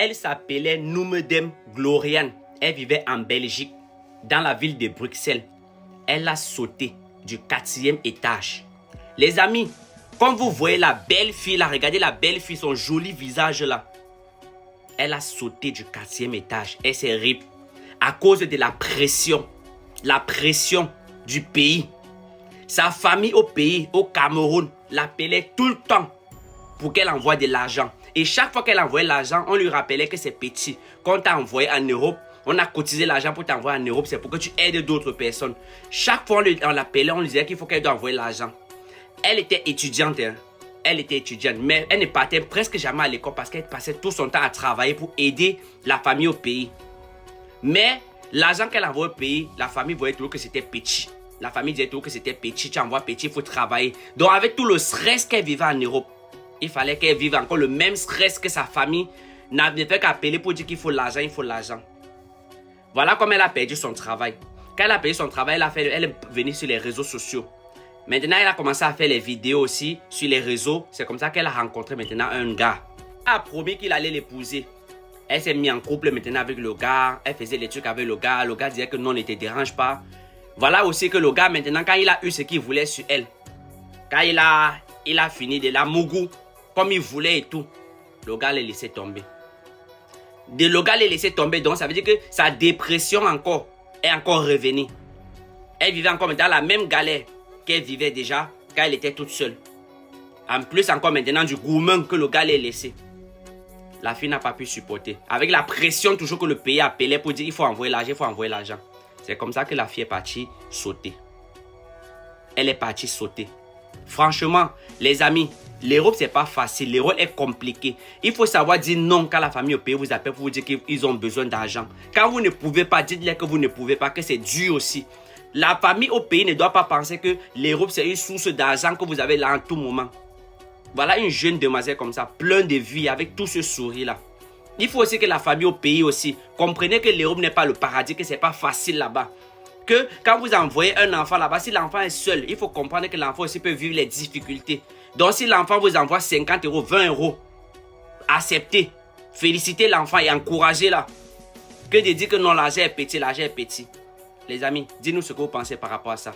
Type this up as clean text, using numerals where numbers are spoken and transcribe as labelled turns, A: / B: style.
A: Elle s'appelait Noumedem Gloriane. Elle vivait en Belgique, dans la ville de Bruxelles. Elle a sauté du 4e étage. Les amis, quand vous voyez la belle fille là, regardez la belle fille, son joli visage là. Elle a sauté du 4e étage. Elle s'est rip à cause de la pression du pays. Sa famille au pays, au Cameroun, l'appelait tout le temps pour qu'elle envoie de l'argent. Et chaque fois qu'elle envoyait l'argent, on lui rappelait que c'est petit. Quand on t'a envoyé en Europe, on a cotisé l'argent pour t'envoyer en Europe, c'est pour que tu aides d'autres personnes. Chaque fois on l'appelait, on lui disait qu'il faut qu'elle doit envoyer l'argent. Elle était étudiante, hein. Elle était étudiante, mais elle ne partait presque jamais à l'école parce qu'elle passait tout son temps à travailler pour aider la famille au pays. Mais l'argent qu'elle envoyait au pays, la famille voyait toujours que c'était petit. La famille disait toujours que c'était petit, tu envoies petit, il faut travailler. Donc avec tout le stress qu'elle vivait en Europe, il fallait qu'elle vive encore le même stress que sa famille n'avait fait qu'appeler pour dire qu'il faut l'argent, il faut l'argent. Voilà comment elle a perdu son travail. Quand elle a perdu son travail, elle est venue sur les réseaux sociaux. Maintenant, elle a commencé à faire les vidéos aussi sur les réseaux. C'est comme ça qu'elle a rencontré maintenant un gars. Elle a promis qu'il allait l'épouser. Elle s'est mise en couple maintenant avec le gars. Elle faisait les trucs avec le gars. Le gars disait que non, ne te dérange pas. Voilà aussi que le gars maintenant, quand il a eu ce qu'il voulait sur elle, quand il a fini de la mougou, comme il voulait et tout, le gars l'a laissé tomber. Le gars l'a laissé tomber, donc ça veut dire que sa dépression encore est encore revenue. Elle vivait encore dans la même galère qu'elle vivait déjà quand elle était toute seule. En plus encore maintenant du gourmand que le gars l'a laissé. La fille n'a pas pu supporter. Avec la pression toujours que le pays appelait pour dire il faut envoyer l'argent, il faut envoyer l'argent. C'est comme ça que la fille est partie sauter. Elle est partie sauter. Franchement, les amis, l'Europe c'est pas facile, l'Europe est compliqué. Il faut savoir dire non quand la famille au pays vous appelle pour vous dire qu'ils ont besoin d'argent. Quand vous ne pouvez pas, dites-leur que vous ne pouvez pas, que c'est dur aussi. La famille au pays ne doit pas penser que l'Europe c'est une source d'argent que vous avez là en tout moment. Voilà une jeune demoiselle comme ça, pleine de vie, avec tout ce sourire là. Il faut aussi que la famille au pays aussi comprenez que l'Europe n'est pas le paradis, que c'est pas facile là-bas. Que quand vous envoyez un enfant là-bas, si l'enfant est seul, il faut comprendre que l'enfant aussi peut vivre les difficultés. Donc si l'enfant vous envoie 50 euros, 20 euros, acceptez, félicitez l'enfant et encouragez-la. Que de dire que non, l'argent est petit, l'argent est petit. Les amis, dites-nous ce que vous pensez par rapport à ça.